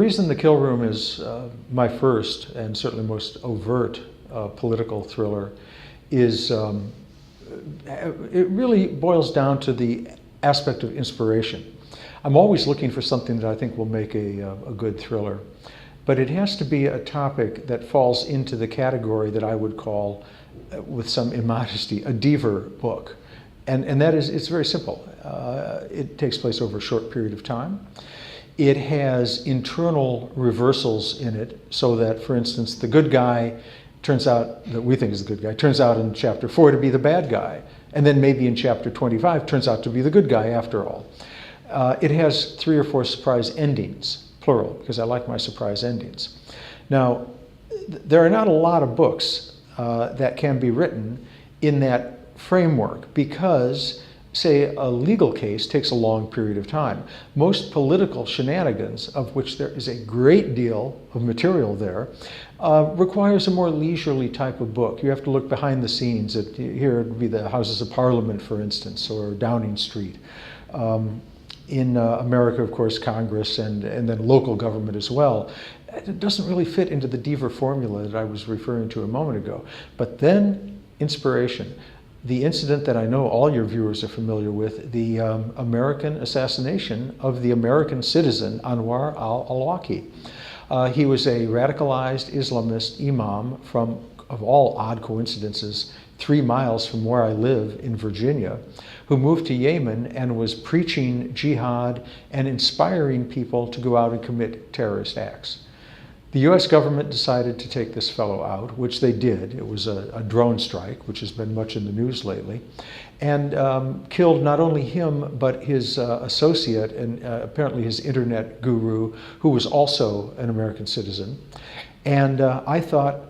reason The Kill Room is my first and certainly most overt political thriller is it really boils down to the aspect of inspiration. I'm always looking for something that I think will make a good thriller, but it has to be a topic that falls into the category that I would call, with some immodesty, a Deaver book. And that is, it's very simple. It takes place over a short period of time. It has internal reversals in it, so that, for instance, the good guy turns out, that we think is the good guy, turns out in chapter 4 to be the bad guy. And then maybe in chapter 25 turns out to be the good guy after all. It has 3 or 4 surprise endings, plural, because I like my surprise endings. Now, there are not a lot of books that can be written in that framework because, say, a legal case takes a long period of time. Most political shenanigans, of which there is a great deal of material there, requires a more leisurely type of book. You have to look behind the scenes. Here it would be the Houses of Parliament, for instance, or Downing Street. In America, of course, Congress and then local government as well. It doesn't really fit into the Deaver formula that I was referring to a moment ago. But then, inspiration. The incident that I know all your viewers are familiar with, the American assassination of the American citizen Anwar al-Awlaki. He was a radicalized Islamist imam from, of all odd coincidences, 3 miles from where I live in Virginia, who moved to Yemen and was preaching jihad and inspiring people to go out and commit terrorist acts. The US government decided to take this fellow out, which they did. It was a drone strike, which has been much in the news lately, and killed not only him, but his associate and apparently his internet guru, who was also an American citizen. And I thought,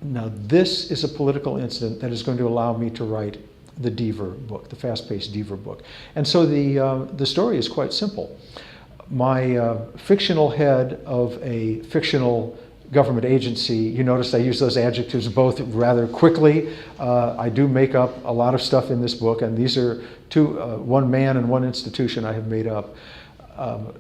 now this is a political incident that is going to allow me to write the Deaver book, the fast-paced Deaver book. And so the story is quite simple. My fictional head of a fictional government agency, you notice I use those adjectives both rather quickly. I do make up a lot of stuff in this book, and these are one man and one institution I have made up.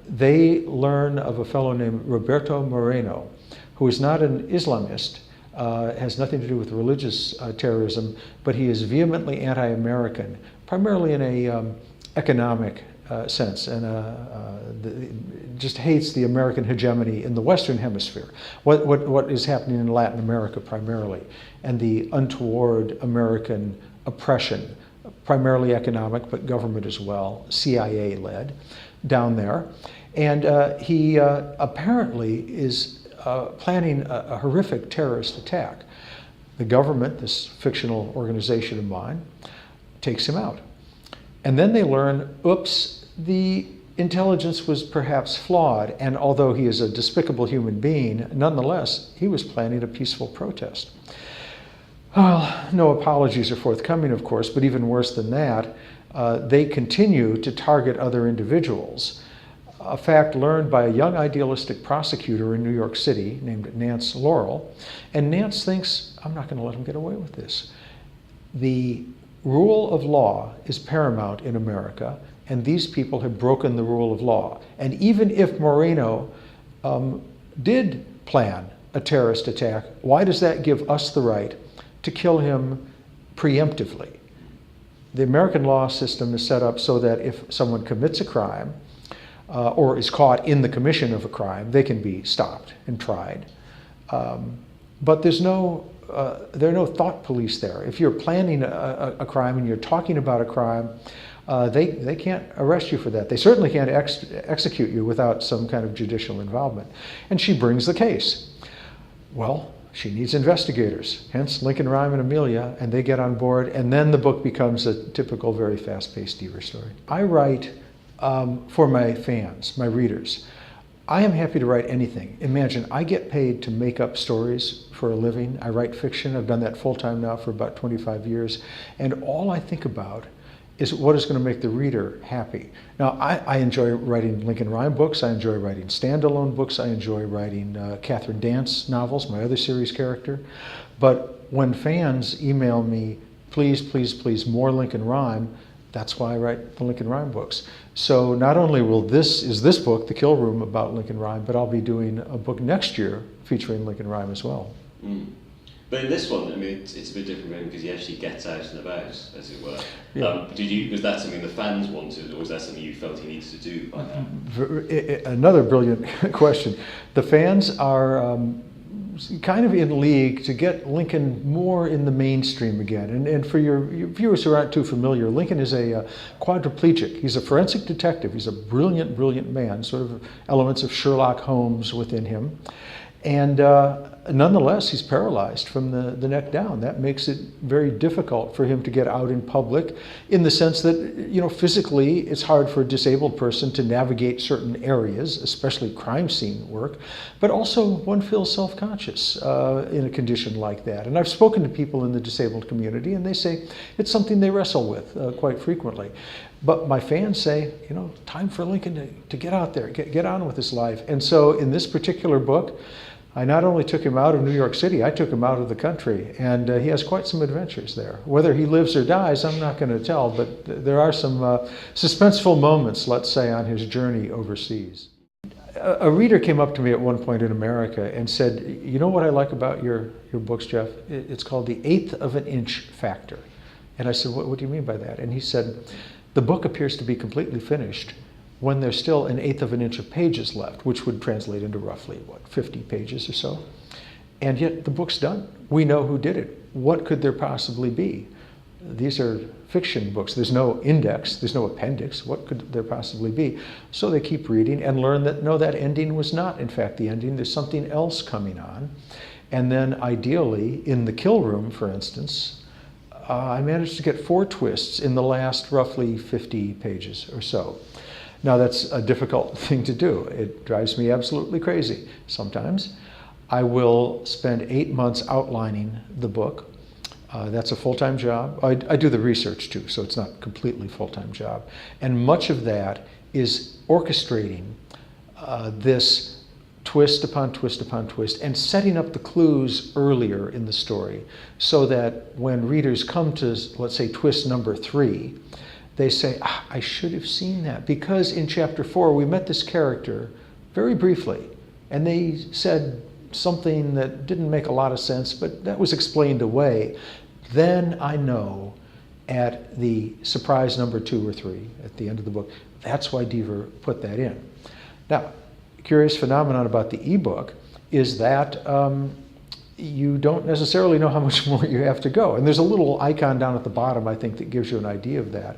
They learn of a fellow named Roberto Moreno, who is not an Islamist, has nothing to do with religious terrorism, but he is vehemently anti-American, primarily in a economic sense, and just hates the American hegemony in the Western Hemisphere. What is happening in Latin America primarily, and the untoward American oppression, primarily economic, but government as well, CIA-led, down there. And he apparently is planning a horrific terrorist attack. The government, this fictional organization of mine, takes him out. And then they learn, oops, the intelligence was perhaps flawed, and although he is a despicable human being, nonetheless, he was planning a peaceful protest. Well, no apologies are forthcoming, of course, but even worse than that, they continue to target other individuals. A fact learned by a young idealistic prosecutor in New York City named Nance Laurel, and Nance thinks, I'm not going to let him get away with this. The rule of law is paramount in America, and these people have broken the rule of law. And even if Moreno did plan a terrorist attack, why does that give us the right to kill him preemptively? The American law system is set up so that if someone commits a crime or is caught in the commission of a crime, they can be stopped and tried. But there are no thought police there. If you're planning a crime and you're talking about a crime, they can't arrest you for that. They certainly can't execute you without some kind of judicial involvement. And she brings the case. Well, she needs investigators, hence Lincoln Rhyme and Amelia, and they get on board, and then the book becomes a typical, very fast-paced Deaver story. I write for my fans, my readers. I am happy to write anything. Imagine, I get paid to make up stories for a living. I write fiction. I've done that full-time now for about 25 years. And all I think about is what is going to make the reader happy. Now, I enjoy writing Lincoln Rhyme books. I enjoy writing standalone books. I enjoy writing Catherine Dance novels, my other series character. But when fans email me, please, please, please, more Lincoln Rhyme, That's why I write the Lincoln Rhyme books. So not only is this book, The Kill Room, about Lincoln Rhyme, but I'll be doing a book next year featuring Lincoln Rhyme as well. Mm. But in this one, I mean, it's a bit different because he actually gets out and about, as it were. Yeah. Was that something the fans wanted, or was that something you felt he needed to do by now? Another brilliant question. The fans are kind of in league to get Lincoln more in the mainstream again. And for your viewers who aren't too familiar, Lincoln is a quadriplegic. He's a forensic detective. He's a brilliant, brilliant man, sort of elements of Sherlock Holmes within him. And nonetheless, he's paralyzed from the neck down. That makes it very difficult for him to get out in public, in the sense that, you know, physically it's hard for a disabled person to navigate certain areas, especially crime scene work, but also one feels self-conscious in a condition like that. And I've spoken to people in the disabled community, and they say it's something they wrestle with quite frequently. But my fans say, you know, time for Lincoln to get out there, get on with his life. And so in this particular book, I not only took him out of New York City, I took him out of the country, and he has quite some adventures there. Whether he lives or dies, I'm not going to tell, but there are some suspenseful moments, let's say, on his journey overseas. A reader came up to me at one point in America and said, you know what I like about your books, Jeff? It's called the eighth of an inch factor. And I said, what do you mean by that? And he said, the book appears to be completely finished when there's still an eighth of an inch of pages left, which would translate into roughly, 50 pages or so. And yet the book's done. We know who did it. What could there possibly be? These are fiction books. There's no index, there's no appendix. What could there possibly be? So they keep reading and learn that, no, that ending was not, in fact, the ending. There's something else coming on. And then ideally, in The Kill Room, for instance, I managed to get 4 twists in the last roughly 50 pages or so. Now, that's a difficult thing to do. It drives me absolutely crazy sometimes. I will spend 8 months outlining the book. That's a full-time job. I do the research too, so it's not completely full-time job. And much of that is orchestrating this twist upon twist upon twist and setting up the clues earlier in the story so that when readers come to, let's say, twist number 3, they say, I should have seen that, because in chapter 4 we met this character very briefly and they said something that didn't make a lot of sense, but that was explained away. Then I know at the surprise number 2 or 3 at the end of the book, that's why Deaver put that in. Now, curious phenomenon about the ebook is that you don't necessarily know how much more you have to go. And there's a little icon down at the bottom, I think, that gives you an idea of that.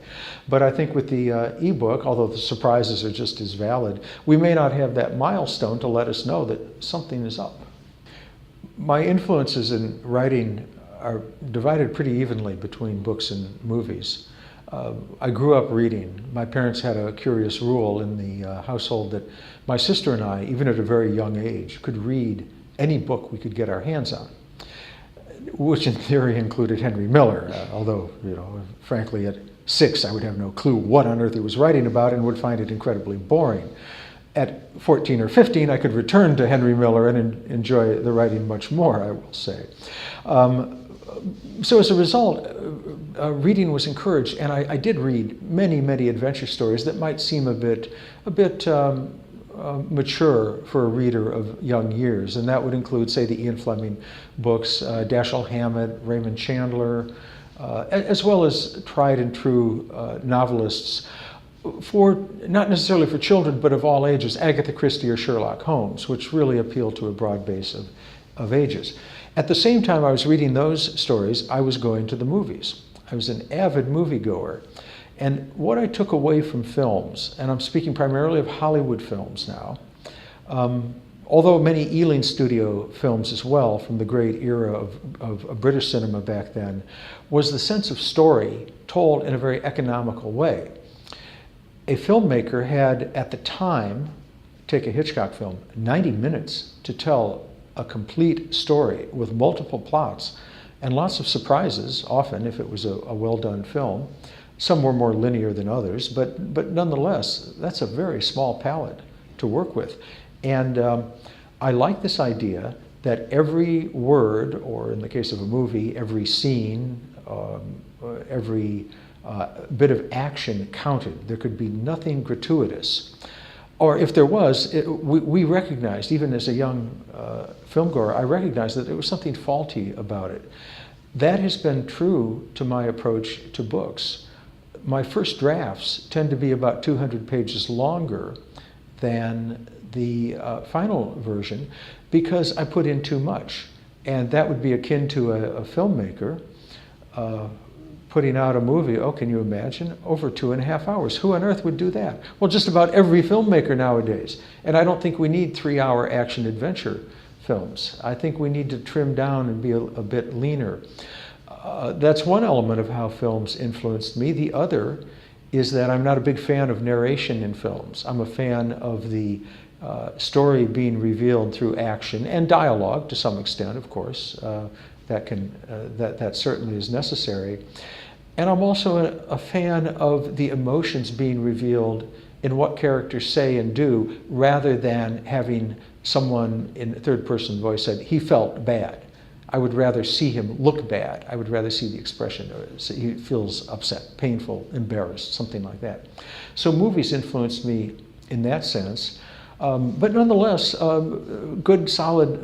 But I think with the ebook, although the surprises are just as valid, we may not have that milestone to let us know that something is up. My influences in writing are divided pretty evenly between books and movies. I grew up reading. My parents had a curious rule in the household that my sister and I, even at a very young age, could read any book we could get our hands on, which in theory included Henry Miller, although, you know, frankly, at 6 I would have no clue what on earth he was writing about and would find it incredibly boring. At 14 or 15, I could return to Henry Miller and enjoy the writing much more, I will say. So as a result, reading was encouraged, and I did read many, many adventure stories that might seem a bit mature for a reader of young years, and that would include, say, the Ian Fleming books, Dashiell Hammett, Raymond Chandler, as well as tried and true novelists, not necessarily for children, but of all ages, Agatha Christie or Sherlock Holmes, which really appeal to a broad base of ages. At the same time I was reading those stories, I was going to the movies. I was an avid moviegoer. And what I took away from films, and I'm speaking primarily of Hollywood films now, although many Ealing Studio films as well, from the great era of British cinema back then, was the sense of story told in a very economical way. A filmmaker had, at the time, take a Hitchcock film, 90 minutes to tell a complete story with multiple plots and lots of surprises, often, if it was a well-done film. Some were more linear than others, but nonetheless, that's a very small palette to work with. And I like this idea that every word, or in the case of a movie, every scene, every bit of action counted. There could be nothing gratuitous. Or if there was, we recognized, even as a young filmgoer, I recognized that there was something faulty about it. That has been true to my approach to books. My first drafts tend to be about 200 pages longer than the final version because I put in too much. And that would be akin to a filmmaker putting out a movie, oh, can you imagine? Over 2.5 hours. Who on earth would do that? Well, just about every filmmaker nowadays. And I don't think we need 3-hour action adventure films. I think we need to trim down and be a bit leaner. That's one element of how films influenced me. The other is that I'm not a big fan of narration in films. I'm a fan of the story being revealed through action and dialogue to some extent, of course. That certainly is necessary. And I'm also a fan of the emotions being revealed in what characters say and do, rather than having someone in third-person voice said, he felt bad. I would rather see him look bad. I would rather see the expression. He feels upset, painful, embarrassed, something like that. So movies influenced me in that sense. But nonetheless, good, solid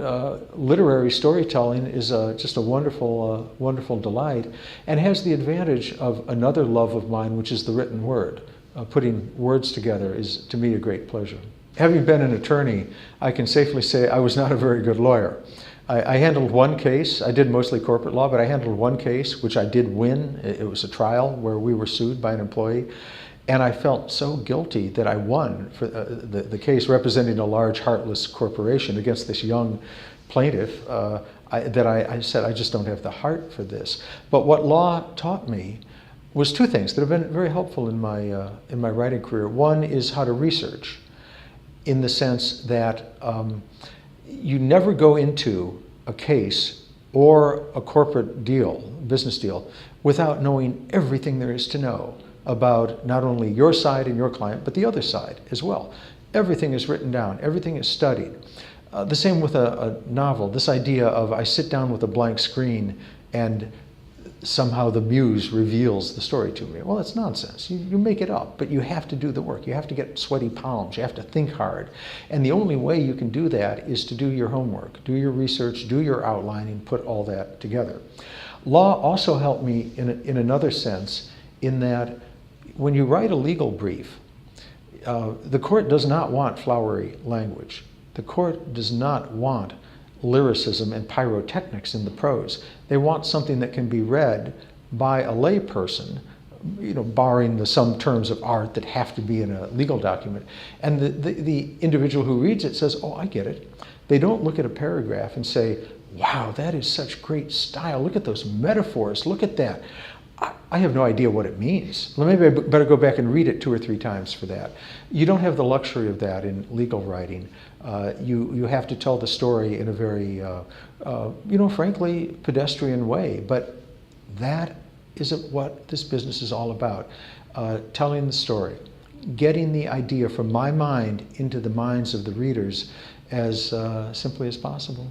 literary storytelling is just a wonderful, wonderful delight, and has the advantage of another love of mine, which is the written word. Putting words together is, to me, a great pleasure. Having been an attorney, I can safely say I was not a very good lawyer. I handled one case. I did mostly corporate law, but I handled one case, which I did win. It was a trial where we were sued by an employee. And I felt so guilty that I won for the case representing a large, heartless corporation against this young plaintiff that I said, I just don't have the heart for this. But what law taught me was two things that have been very helpful in my writing career. One is how to research, in the sense that you never go into a case or a corporate deal, business deal, without knowing everything there is to know about not only your side and your client, but the other side as well. Everything is written down, everything is studied. The same with a novel, this idea of I sit down with a blank screen and somehow the muse reveals the story to me. Well, that's nonsense. You make it up, but you have to do the work. You have to get sweaty palms. You have to think hard. And the only way you can do that is to do your homework, do your research, do your outlining, put all that together. Law also helped me in another sense, in that when you write a legal brief, the court does not want flowery language. The court does not want lyricism and pyrotechnics in the prose. They want something that can be read by a lay person, barring some terms of art that have to be in a legal document. And the individual who reads it says, oh, I get it. They don't look at a paragraph and say, wow, that is such great style. Look at those metaphors. Look at that. I have no idea what it means. Well, maybe I better go back and read it 2 or 3 times for that. You don't have the luxury of that in legal writing. You have to tell the story in a very, frankly, pedestrian way. But that is what this business is all about. Telling the story, getting the idea from my mind into the minds of the readers as simply as possible.